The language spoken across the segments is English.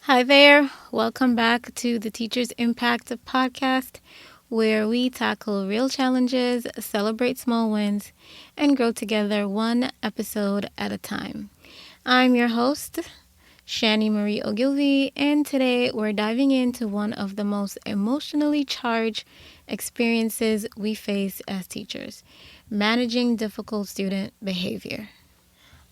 Hi there. Welcome back to the Teacher's Impact podcast, where we tackle real challenges, celebrate small wins, and grow together one episode at a time. I'm your host, Shani Marie Ogilvy, and today we're diving into one of the most emotionally charged experiences we face as teachers: managing difficult student behavior.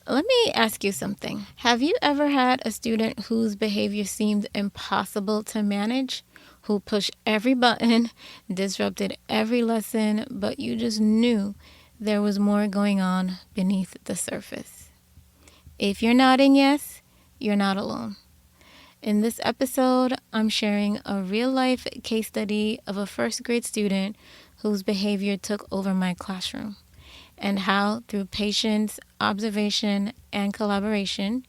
Let me ask you something. Have you ever had a student whose behavior seemed impossible to manage, who pushed every button, disrupted every lesson, but you just knew there was more going on beneath the surface? If you're nodding yes, you're not alone. In this episode, I'm sharing a real life case study of a first grade student whose behavior took over my classroom, and how, through patience, observation, and collaboration,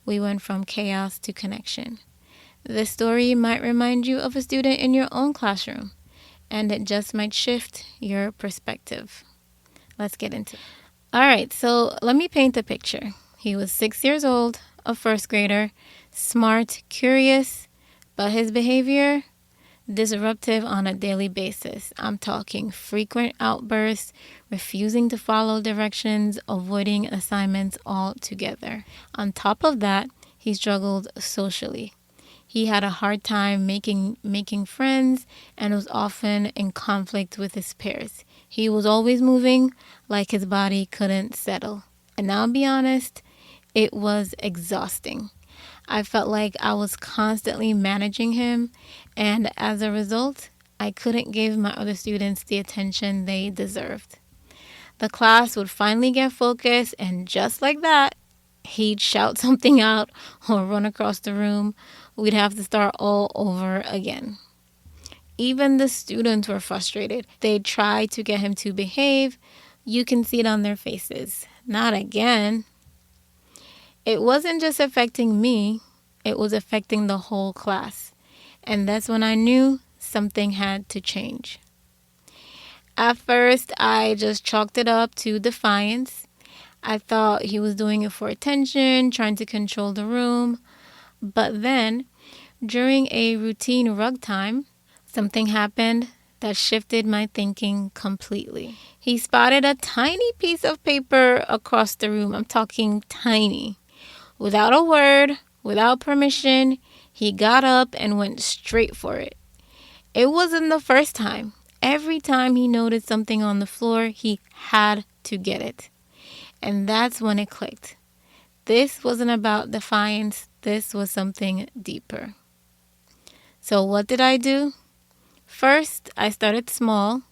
we went from chaos to connection. This story might remind you of a student in your own classroom, and it just might shift your perspective. Let's get into it. All right, so let me paint the picture. He was 6 years old, a first grader, smart, curious, but his behavior, disruptive on a daily basis. I'm talking frequent outbursts, refusing to follow directions, avoiding assignments altogether. On top of that, he struggled socially. He had a hard time making friends and was often in conflict with his peers. He was always moving like his body couldn't settle. And I'll be honest, it was exhausting. I felt like I was constantly managing him, and as a result, I couldn't give my other students the attention they deserved. The class would finally get focused, and just like that, he'd shout something out or run across the room. We'd have to start all over again. Even the students were frustrated. They'd try to get him to behave. You can see it on their faces. Not again. It wasn't just affecting me, it was affecting the whole class. And that's when I knew something had to change. At first, I just chalked it up to defiance. I thought he was doing it for attention, trying to control the room. But then, during a routine rug time, something happened that shifted my thinking completely. He spotted a tiny piece of paper across the room. I'm talking tiny. Without a word, without permission, he got up and went straight for it. It wasn't the first time. Every time he noticed something on the floor, he had to get it. And that's when it clicked. This wasn't about defiance. This was something deeper. So what did I do? First, I started small.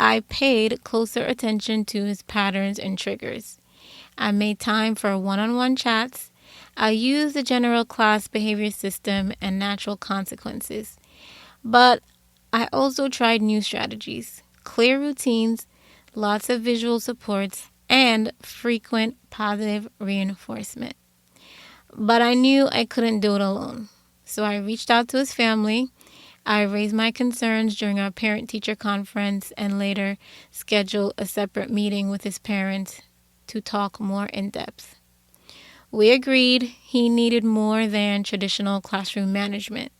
I paid closer attention to his patterns and triggers. I made time for one-on-one chats. I used the general class behavior system and natural consequences. But I also tried new strategies, clear routines, lots of visual supports, and frequent positive reinforcement. But I knew I couldn't do it alone. So I reached out to his family. I raised my concerns during our parent-teacher conference and later scheduled a separate meeting with his parents to talk more in depth. We agreed he needed more than traditional classroom management.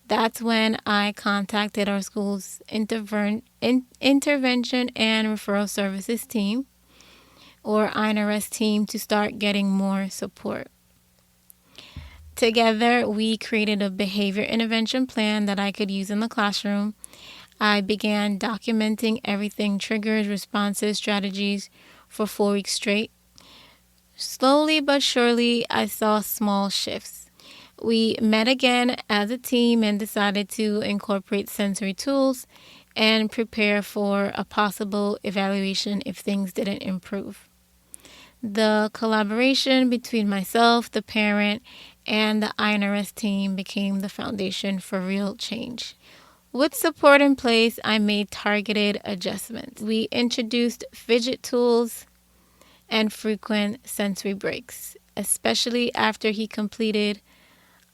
That's when I contacted our school's intervention and referral services team, or INRS team, to start getting more support. Together, we created a behavior intervention plan that I could use in the classroom. I began documenting everything: triggers, responses, strategies, for 4 weeks straight. Slowly but surely, I saw small shifts. We met again as a team and decided to incorporate sensory tools and prepare for a possible evaluation if things didn't improve. The collaboration between myself, the parent, and the INRS team became the foundation for real change. With support in place, I made targeted adjustments. We introduced fidget tools and frequent sensory breaks, especially after he completed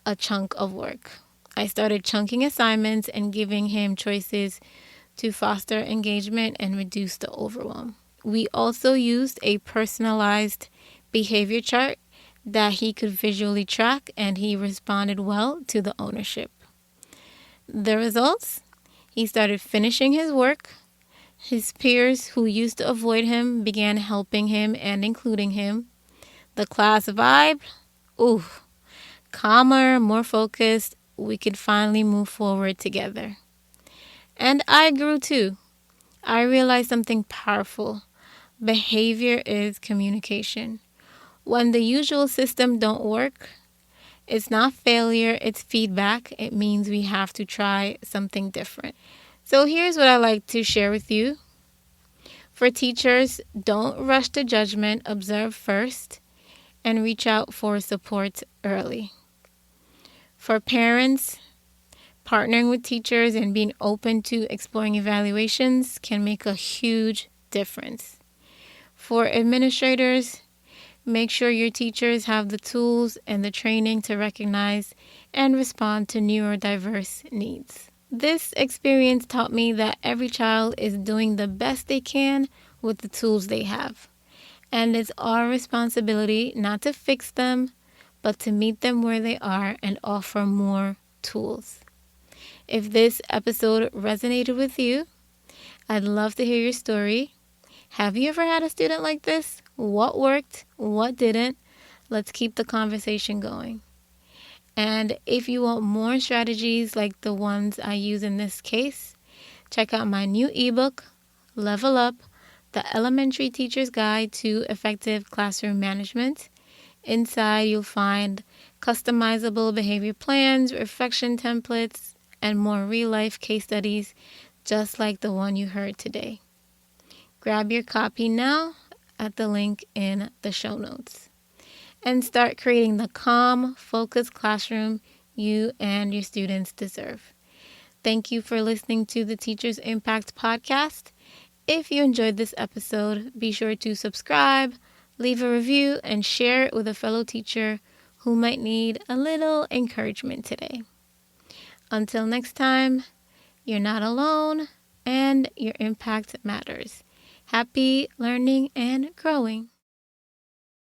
a chunk of work. I started chunking assignments and giving him choices to foster engagement and reduce the overwhelm. We also used a personalized behavior chart that he could visually track, and he responded well to the ownership. The results? He started finishing his work. His peers who used to avoid him began helping him and including him. The class vibe? Ooh, calmer, more focused. We could finally move forward together. And I grew too. I realized something powerful. Behavior is communication. When the usual system don't work, it's not failure, it's feedback. It means we have to try something different. So here's what I like to share with you. For teachers, don't rush to judgment, observe first, and reach out for support early. For parents, partnering with teachers and being open to exploring evaluations can make a huge difference. For administrators, make sure your teachers have the tools and the training to recognize and respond to neurodiverse needs. This experience taught me that every child is doing the best they can with the tools they have. And it's our responsibility not to fix them, but to meet them where they are and offer more tools. If this episode resonated with you, I'd love to hear your story. Have you ever had a student like this? What worked? What didn't? Let's keep the conversation going. And if you want more strategies like the ones I use in this case, check out my new ebook, Level Up, the Elementary Teacher's Guide to Effective Classroom Management. Inside, you'll find customizable behavior plans, reflection templates, and more real-life case studies just like the one you heard today. Grab your copy now at the link in the show notes. And start creating the calm, focused classroom you and your students deserve. Thank you for listening to the Teachers Impact podcast. If you enjoyed this episode, be sure to subscribe, leave a review, and share it with a fellow teacher who might need a little encouragement today. Until next time, you're not alone and your impact matters. Happy learning and growing.